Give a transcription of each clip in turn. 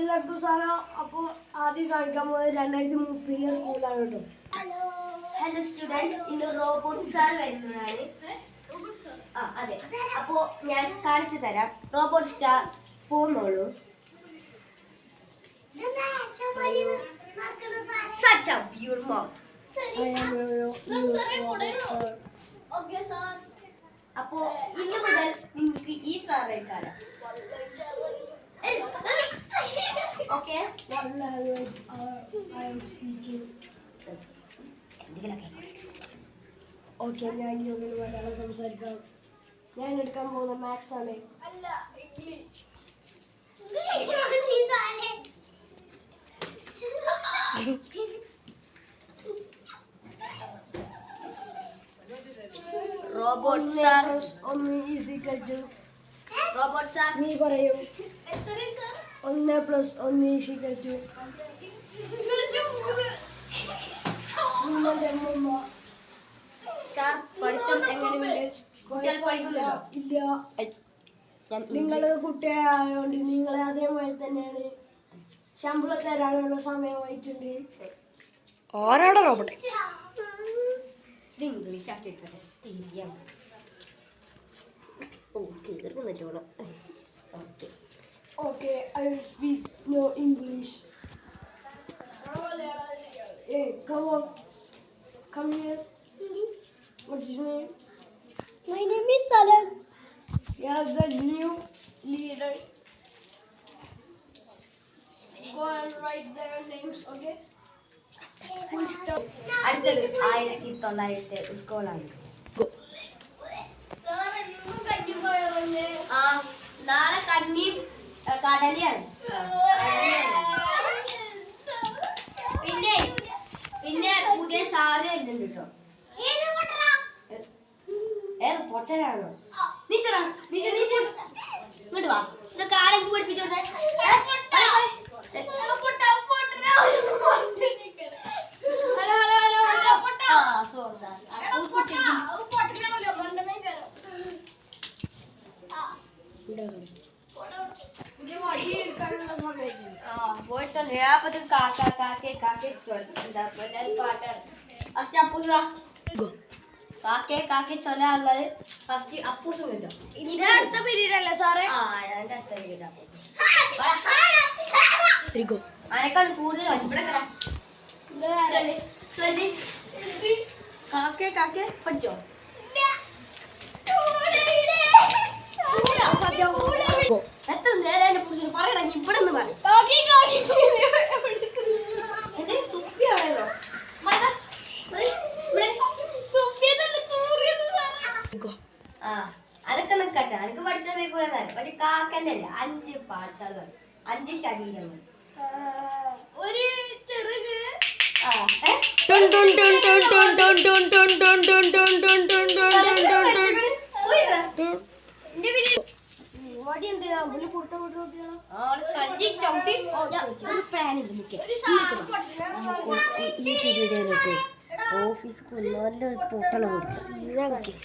എല്ലാവർക്കും സ്വാഗതം. അപ്പോൾ ആദ്യം കാണിക്കാൻ പോകുന്നത് 2030 സ്കൂളാണ് കേട്ടോ. ഹലോ സ്റ്റുഡൻസ്, ഇന്ന് റോബോട്ട് സാർ വരുന്നതാണ്. അതെ, അപ്പോ ഞാൻ കാണിച്ചു തരാം. റോബോട്ട് സ്റ്റാർ പോന്നോളൂ. Shut up your mouth. അപ്പോ ഇന്ന് മുതൽ നിങ്ങൾക്ക് ഈ സാറെ കാണാം. Okay. What language I am speaking? Okay, ഞാൻ ഇങ്ങനെ മലയാളം സംസാരിക്കാം. ഞാൻ എടുക്കാൻ പോകുന്ന മാത്സ് ആണ്. അല്ല, English. Robot sir 1 is equal to robot sir നീ പറയൂ. എത്രയും sir 1 + 1 is equal to sir പഠിത്തം എങ്ങനെയുണ്ട്? കുട്ടികൾ പഠിക്കുന്നുണ്ടോ? ഇല്ല. നിങ്ങൾ കുട്ടിയായോണ്ട് നിങ്ങളെ അതേമാതിരി തന്നെയാണ്. ശമ്പളം തരാനുള്ള സമയമായിട്ടുണ്ട്. ആരാടാ റോബോട്ട്? ഇത് ഇംഗ്ലീഷ് ആക്കി എടുക്കട്ടെ. തിരിയാം. ഓ, കീറുന്നല്ലോണം. Okay. Okay, I will speak no English. Hey, come on. Come here. What's your name? My name is Salan. Yeah, the new leader. Go and write their names, okay? Full stop. അടുത്തത് 1900 സ്കൂളാണ്. ആ, നാളെ കന്നിയും കടലയാണ്. പിന്നെ പുതിയ sir വരുന്നുണ്ട് കേട്ടോ. ഏത് പൊട്ടനാണോ? ഇങ്ങോട്ട് വാ. ഇതൊക്കെ ആരെങ്കിലും പഠിപ്പിച്ചോട്ടെ. ചൊല്ലാനുള്ളത് ഫസ്റ്റ് അപ്പൂസും കിട്ടും. അടുത്ത പീരീഡ് അല്ലേ സാറേ? അടുത്ത പീരീഡ് അനക്കാണ് കൂടുതൽ കാക്കെ പഠിച്ചോ? എത്ര നേരം പുരുഷൻ പറയണ ഇവിടെ നിന്ന് പറയും. തുപ്പിയാണോ? അനക്ക് നിക്കട്ടെ, അനക്ക് പഠിച്ച കൂടെ പക്ഷെ കാക്കന്റെ അല്ല. 5 പാർട്സാണ്, 5 ശരീരങ്ങൾ. ഒരു ചെറുക് ഓഫീസ് നല്ലൊരു പൊട്ടണ കൊടുക്കും.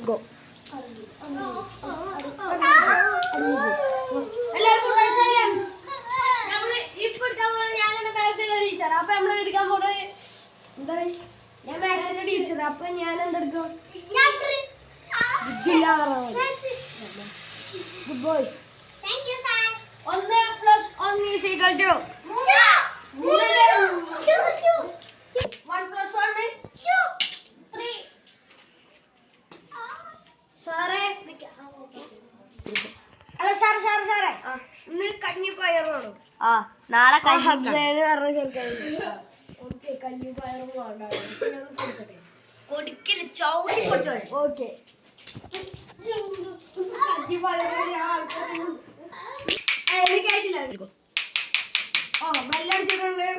Go. എല്ലാവർക്കും സൈലൻസ്. അപ്പൊ നമ്മള് എടുക്കാൻ പോണത് എന്താണ്? ഞാൻ മാത്സിന്റെ ടീച്ചർ. അപ്പൊ ഞാൻ എന്തെടുക്കും? Good boy. 1 + 1 is equal to 1 + 1 3. സാറേ അല്ല സാറേ ഇന്ന് കഞ്ഞിപ്പയറാണോ? നാളെ കഞ്ഞിപ്പയറും വേണ്ട, കൊടുക്കട്ടെ. കൊടുക്കല് ചവിട്ടി കൊടുത്തോ. ഓക്കെ. എനിക്കായിട്ടില്ല. ബെല്ലടിച്ചിട്ടുണ്ട്.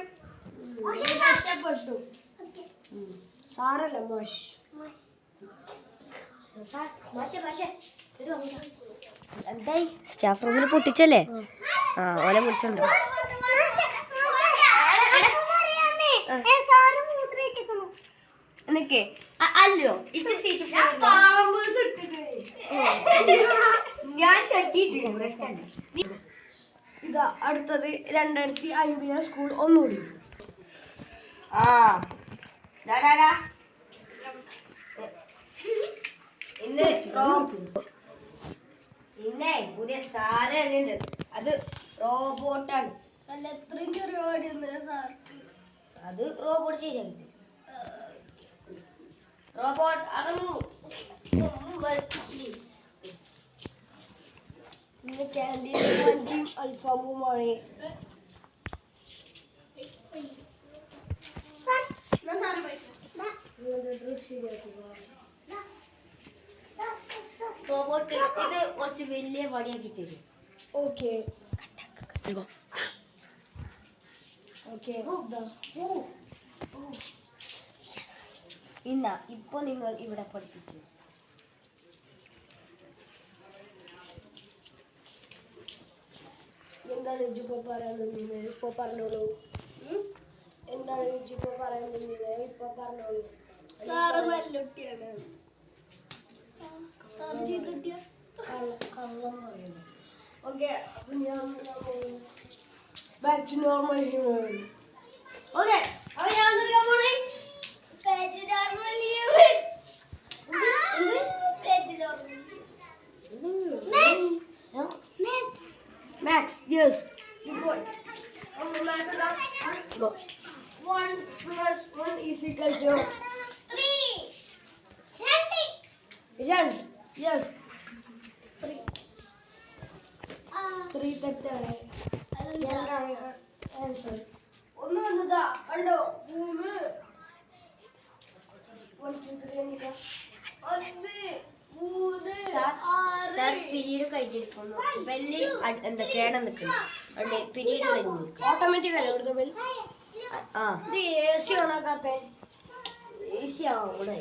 രക്ഷപ്പെട്ടു. സാറല്ല മോശ്. എന്തായി? സ്റ്റാഫ് റൂമിൽ പൊട്ടിച്ചല്ലേ? ഓനെ വിളിച്ചോണ്ടോ? നിക്കേ അല്ലോ ഇച്ച് സീറ്റ് ഞാൻ ഷട്ടിട്ട് പ്രശ്നമുണ്ട്. ഇതാ അടുത്തത് 2050 സ്കൂൾ ഒന്നുകൂടി. ആ ദാ, ദാ, ദാ. ഇന്ന് പിന്നെ പുതിയ സാധനം ഉണ്ട്. അത് റോബോട്ടാണ്. അല്ല എത്രയും ചെറിയ പാടി അത് റോബോട്ട് ശരിയാക്കി. റോബോട്ട് അടങ്ങൂ. ഇന്ന് ക്യാൻറ്റീൻ മന്തിയും അൽഫാമുമാണ്. റോബോട്ട് ഇത് കുറച്ച് വലിയ പണിയാക്കി തരും. ഓക്കെ ഓക്കെ ഇന്ന ഇപ്പൊ നിങ്ങൾ ഇവിടെ പഠിപ്പിച്ചു. എന്താണ് ഇജിപ്പോ പറയാൻ നിന്നത്? ഇപ്പൊ പറഞ്ഞോളൂ. എന്താണ് ഇജിപ്പോ പറയാൻ നിന്നത്? ഇപ്പൊ പറഞ്ഞോളൂ. സാറ് നല്ലുട്ടിയാണ്. കള്ളം പറയുന്നു. ഓക്കെ അപ്പൊ ഞാൻ back to normal human. Okay അപ്പൊ ഞാൻ എന്തെടുക്കാൻ പോണേ? Max, yes. Good boy. Max, go. 1 plus 1 is equal to 3. Run. Yes. 3. 3 തെറ്റാണ്. എന്താണ് ആൻസർ? ഒന്ന് വന്നതാ കണ്ടോ? 3 1 2 3 എന്നിട്ട് 1 3 സാർ പിരീഡ് കഴിഞ്ഞിരിക്കുന്നു. ബെല്ല് എന്തൊക്കെയാണ് നിൽക്കുന്നത്? അവിടെ പിരീഡ് കഴിഞ്ഞു. ഓട്ടോമാറ്റിക് അല്ലേ ഇവിടുത്തെ ബെൽ? ആ ഇത് AC ഓണാക്കാത്തെ? AC ആവൂടെ?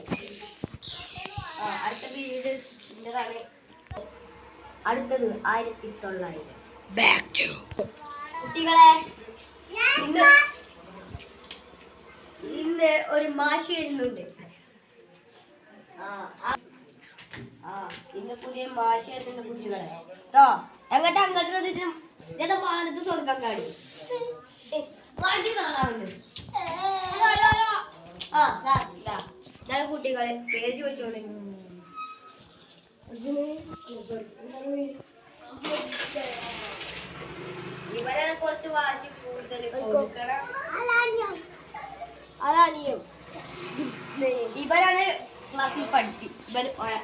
ആ അടുത്ത പിരീഡ് ഇന്നതാണ്. അടുത്തത് 1900. ബാക്ക് ടു കുട്ടികളെ ഇന്ന് ഒരു മാഷ് വരുന്നുണ്ട്. ഇന്ന് പുതിയ മാഷ് വരുന്നുണ്ട് കുട്ടികളെ കേട്ടോ. എങ്ങോട്ട് അങ്ങോട്ട് ശ്രദ്ധിച്ചും ജനമാനത്ത് സ്വർഗം കാടി വണ്ടി കാണാറുണ്ട്. ആ സാർ ഇതാ ഞാൻ കുട്ടികളെ പേര് ചോദിച്ചോളൂ. ഇവരാണ് കുറച്ച് വാശി കൂടുതൽ കൊടുക്കണം. അലാനിയം. ഇവരാണ് ക്ലാസ്സിൽ പഠിപ്പി. ഇവർ ഒരാൾ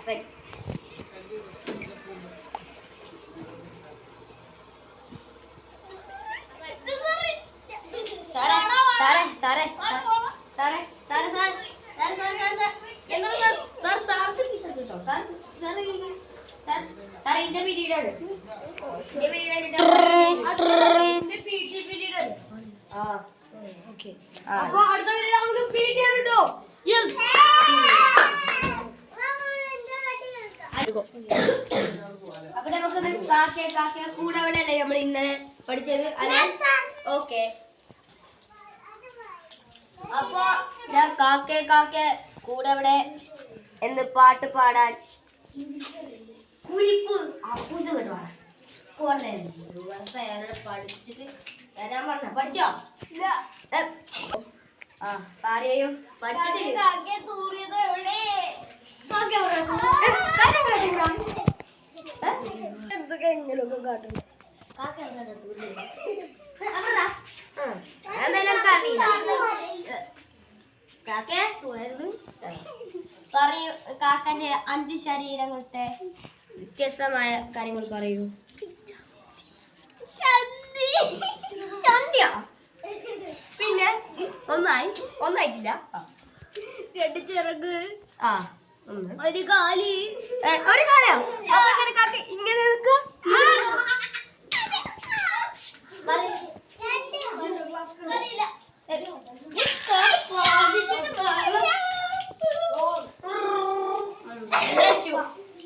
സാറേ സാറേ സാറേ സാറേ സാറേ sir sir sir sir sir എന്താ സാർ സാർ സാർക്ക് കിട്ടോ സാർ സാറ് സാർ സാർ എന്റെ പീരീഡാണ്. എന്റെ പീരീഡ്. ആ ഓക്കെ അപ്പൊ അടുത്ത പീരീഡ് നമുക്ക് പീരീഡ് ആണ് കേട്ടോ. അപ്പൊ നമുക്ക് കാക്കേ കാക്കേ കൂടെ അവിടെ അല്ലേ നമ്മൾ ഇന്നലെ പഠിച്ചത് അല്ലേ? ഓക്കെ അപ്പൊ ഞാൻ കാക്കേ കാക്കേ കൂടെ അവിടെ എന്ന് പാട്ട് പാടാൻ കുരിപ്പ് അപ്പൂസ് കേട്ടോ പഠിച്ചിട്ട് വരാൻ പറഞ്ഞ പഠിച്ചോ? ആ പാടിയും പഠിച്ചിട്ടില്ല. എന്തൊക്കെ എങ്ങനെയൊക്കെ കാട്ടുന്നു. പറയൂ കാക്കന്റെ 5 ശരീരങ്ങളത്തെ വ്യത്യസ്തമായ കാര്യങ്ങൾ പറയൂ. ചന്തിയോ? പിന്നെ ഒന്നായിട്ടില്ല. 2 ചിറക്, ആ ഒന്ന്, ഒരു കാല്, ഒരു കാലോ? കാക്ക ഇങ്ങനെ നിൽക്കും.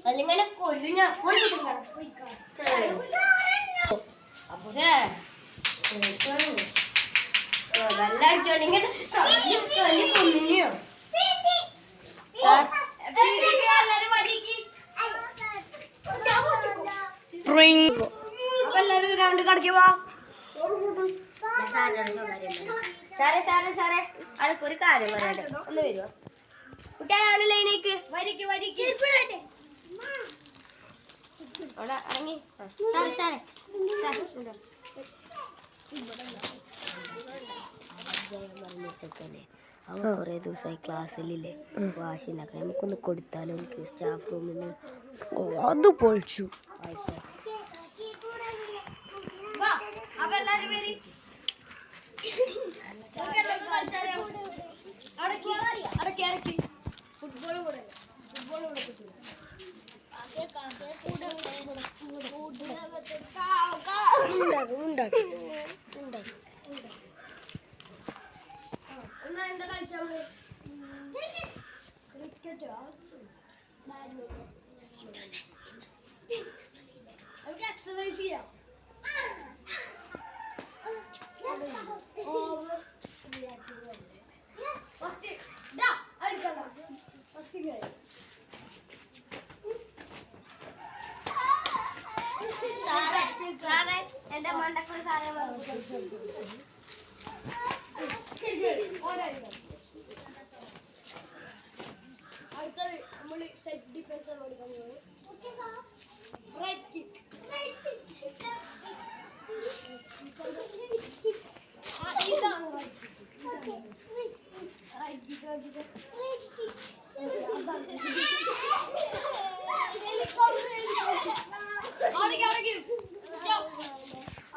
അതിങ്ങനെ കൊല്ലും ഞാൻ. അപ്പൊ നല്ല അടിച്ചോ അല്ലെങ്കിൽ കൊന്നിനെയോ? അപ്പൊ എല്ലാരും ഗ്രൗണ്ട് കളിക്കുവാ. സാറേ സാറേ സാറേ അടക്കൊരു കാര്യം പറയാട്ടെ, ഒന്ന് വരുമോ? കുട്ടി അയാള് ലൈനേക്ക് വരിക്ക് വരിക്ക് അവിടെ ഇറങ്ങി. സാറേ സാറേ അവൻ കുറേ ദിവസമായി ക്ലാസ്സിലില്ലേ വാശി ഉണ്ടാക്കാൻ, നമുക്കൊന്ന് കൊടുത്താലോ എനിക്ക് സ്റ്റാഫ് റൂമിൽ നിന്ന്? അത് പൊളിച്ചു. എക്സസൈസ് ചെയ്യാം. എന്റെ മണ്ടക്കൊരു സാധനം അടുത്തത് നമ്മള് സെറ്റ് ഡിഫൻസ് ആണ് പഠിക്കുന്നത്. Right kick. ഇതാണ് റൈറ്റ് കിക്ക്.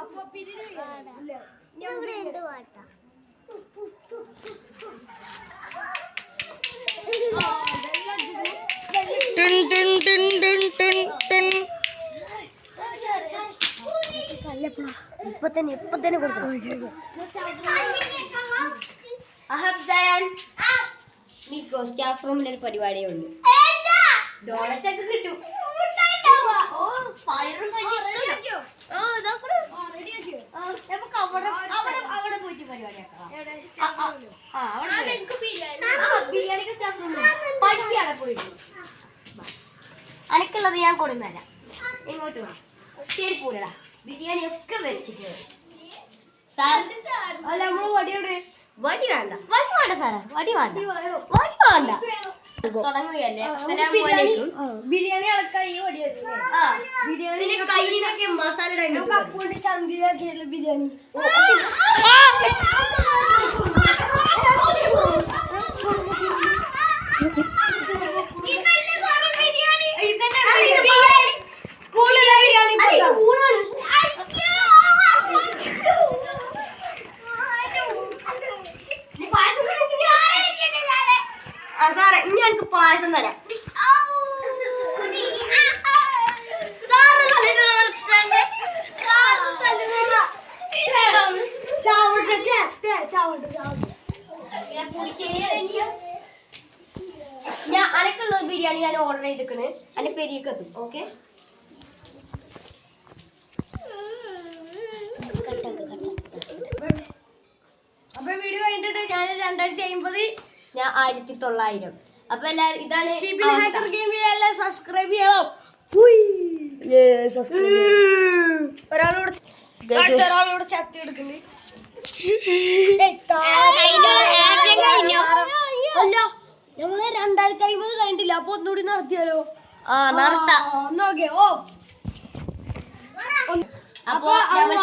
അപ്പൊ പിരീഡ് ഇപ്പൊ തന്നെ കൊടുക്കണം. നിക്കോ, സ്റ്റാഫ് റൂമിൽ ഒരു പരിപാടിയേ ഉള്ളൂ. ഡോണറ്റൊക്കെ കിട്ടും. അവിടെ പോയിട്ട് പരിപാടിയാക്കാം. ബിരിയാണിക്ക് സ്റ്റാഫ് റൂമിൽ പഠിക്കാതെ പോയിട്ട് അനക്കുള്ളത് ഞാൻ കൊടുന്നതരാം. ഇങ്ങോട്ട് വാ, ശരി പൂരടാ. ബിരിയാണി ഒക്കെ വെച്ചിട്ട് സാറിന്റെ നമ്മള് വടിയോട് വടി വേണ്ട, വടി വേണ്ട സാറേ, വടി വേണ്ട, വടി വേണ്ട. തുടങ്ങുകയല്ലേ. ബിരിയാണി അടക്കം ഈ വടി ബിരിയാണി കയ്യിലൊക്കെ മസാല അക്കൗണ്ട് ചന്തിയാക്കിയല്ലോ ബിരിയാണി. സാറേ ഇനി എനിക്ക് പായസം തരാം. ഞാൻ അനക്കുള്ളത് ബിരിയാണി ഞാൻ ഓർഡർ ചെയ്തിക്കണ്, എന്റെ പെരിയൊക്കെ എത്തും. ഓക്കെ, അപ്പൊ വീഡിയോ കഴിഞ്ഞിട്ട് ഞാൻ 2050 ഞാൻ 1900. അപ്പൊ എല്ലാരും ഇതാണ് സബ്സ്ക്രൈബ് ചെയ്യണം. ഒരാളോട് ചത്തി എടുക്കുന്നുണ്ട്. അല്ല ഞങ്ങള് 2050 കഴിഞ്ഞിട്ടില്ല, അപ്പൊ ഒന്നുകൂടി നടത്തിയാലോ? നടത്താം. നോക്കേ. ഓ അപ്പൊ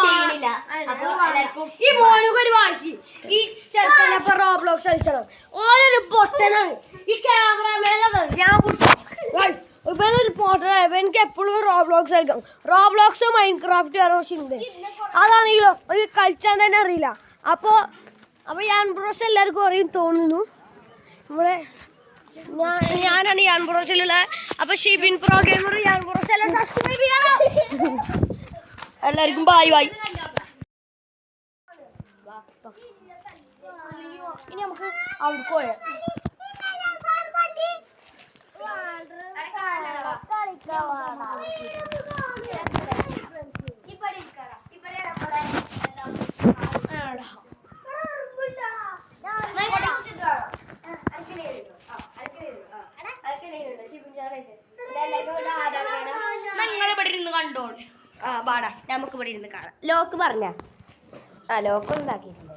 ചെയ്യണില്ല. അപ്പൊ എല്ലാവർക്കും ഈ മോനൊക്കെ ഒരു വാശി. ഈ ചെറുക്കനപ്പൊ റോബ്ലോക്സ് കളിച്ചണം. ഓനൊരു പൊട്ടനാണ്. ഈ ക്യാമറമാനാണ്. ഞാൻ ഇവനൊരു പൊട്ടനാണ്. എനിക്ക് എപ്പോഴും റോബ്ലോക്സ് കളിക്കണം. റോബ്ലോക്സ് മൈൻക്രാഫ്റ്റ് ചിന്ത. അതാണെങ്കിലോ ഒരു കളിച്ചാൻ തന്നെ അറിയില്ല. അപ്പൊ യാൻ ബ്രോസ് എല്ലാവർക്കും അറിയും തോന്നുന്നു. നമ്മളെ ഞാനാണ് യാൻ ബ്രോസിലുള്ള. അപ്പൊ ഷിബിൻ പ്രോ ഗെയിമർ യാൻ ബ്രോസ് എല്ലാം സബ്സ്ക്രൈബ് ചെയ്യണം. എല്ലാവർക്കും ബായ് ബായ്. ഇനി നമുക്ക് അവിടെ പോയാ ഞങ്ങൾ ഇവിടെ ഇരുന്ന് കണ്ടോളെ. ആ പാടാ നമുക്ക് ഇവിടെ ഇരുന്ന് കാണാം ലോക്ക് പറഞ്ഞ ആ ലോക്ക് ഉണ്ടാക്കിയിട്ടുണ്ട്